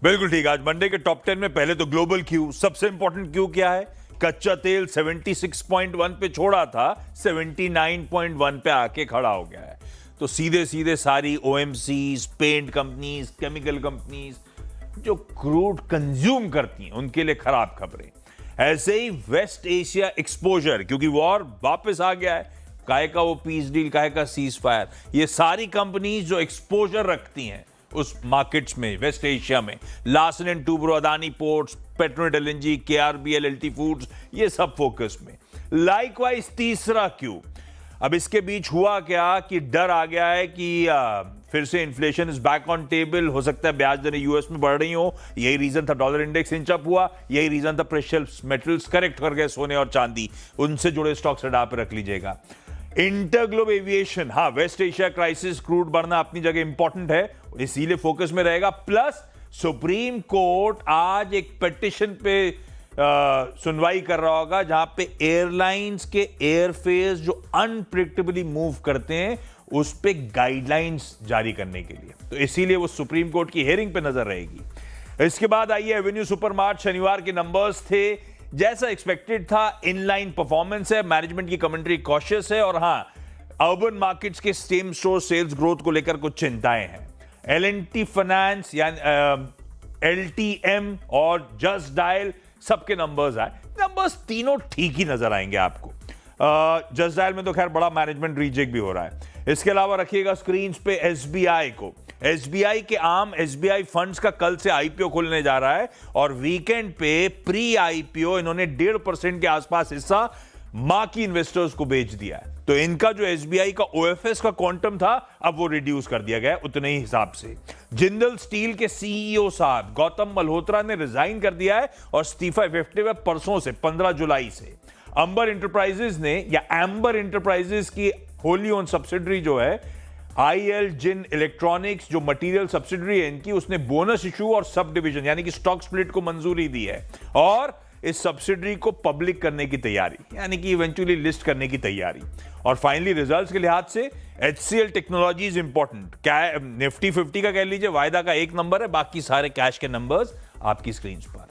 बिल्कुल ठीक। आज मंडे के टॉप 10 में पहले तो ग्लोबल क्यू, सबसे इंपॉर्टेंट क्यू क्या है? कच्चा तेल 76.1 पे छोड़ा था, 79.1 पे आके खड़ा हो गया है। तो सीधे सीधे सारी OMCs, paint companies, chemical companies जो क्रूड कंज्यूम करती हैं उनके लिए खराब खबरें। ऐसे ही वेस्ट एशिया एक्सपोजर, क्योंकि वॉर वापस आ गया है, काहे का वो पीस डील, काहे का सीज फायर, ये सारी कंपनीज जो एक्सपोजर रखती हैं उस मार्केट्स में, वेस्ट एशिया में, Larsen and Toubro, Adani ports, Petronet LNG, KRBL, LT foods, ये सब फोकस में। लाइकवाइज तीसरा क्यू, अब इसके बीच हुआ क्या कि डर आ गया है कि फिर से inflation is back on table, हो सकता है ब्याज दरें यूएस में बढ़ रही हो, यही रीजन था डॉलर इंडेक्स इंच अप हुआ, यही रीजन था प्रेशियस मेटल्स करेक्ट कर गए, सोने और चांदी, उनसे जुड़े स्टॉक्स हटा पे रख लीजिएगा। इंटरग्लोब एविएशन, हाँ, वेस्ट एशिया क्राइसिस, क्रूड बढ़ना अपनी जगह इंपॉर्टेंट है, इसीलिए फोकस में रहेगा। प्लस सुप्रीम कोर्ट आज एक पिटीशन पे सुनवाई कर रहा होगा जहां पे एयरलाइंस के एयरफेयर जो अनप्रिडिक्टेबली मूव करते हैं उस पे गाइडलाइंस जारी करने के लिए, तो इसीलिए वो सुप्रीम कोर्ट की हियरिंग पे नजर रहेगी। इसके बाद आइए एवेन्यू सुपरमार्ट, शनिवार के नंबर्स थे जैसा एक्सपेक्टेड था, इनलाइन परफॉर्मेंस है, मैनेजमेंट की कमेंट्री कॉशियस है, और हां, अर्बन मार्केट्स के सेम स्टोर सेल्स ग्रोथ को लेकर कुछ चिंताएं हैं। एल&टी फाइनेंस यानी एलटीएम और जस्ट डायल सबके नंबर्स आए, नंबर्स तीनों ठीक ही नजर आएंगे आपको। जस्ट डायल में तो खैर बड़ा मैनेजमेंट रीचेक भी हो रहा है। इसके अलावा रखिएगा स्क्रीन पे एसबीआई को, एसबीआई के आम एसबीआई फंड्स का कल से आईपीओ खुलने जा रहा है, और वीकेंड पे प्री आईपीओ इन्होंने 1.5% के आसपास हिस्सा मार्की इन्वेस्टर्स को बेच दिया है। तो इनका जो एसबीआई का ओएफएस का क्वांटम था अब वो रिड्यूस कर दिया गया उतने ही हिसाब से। जिंदल स्टील के सीईओ साहब गौतम मल्होत्रा ने रिजाइन कर दिया है और इस्तीफा इफेक्टिव है परसों से, 15 जुलाई से। अंबर इंटरप्राइजेज ने, या एम्बर इंटरप्राइजेज की होली ओन सब्सिडरी जो है आईएल जिन इलेक्ट्रॉनिक्स, जो मटेरियल सब्सिडरी है इनकी, उसने बोनस इशू और सब डिवीजन यानी कि स्टॉक स्प्लिट को मंजूरी दी है, और इस सब्सिडरी को पब्लिक करने की तैयारी, यानी कि इवेंचुअली लिस्ट करने की तैयारी। और फाइनली रिजल्ट्स के लिहाज से एचसीएल टेक्नोलॉजीज इंपॉर्टेंट, क्या निफ्टी 50 का कह लीजिए वायदा का एक नंबर है, बाकी सारे कैश के नंबर्स आपकी स्क्रीन पर।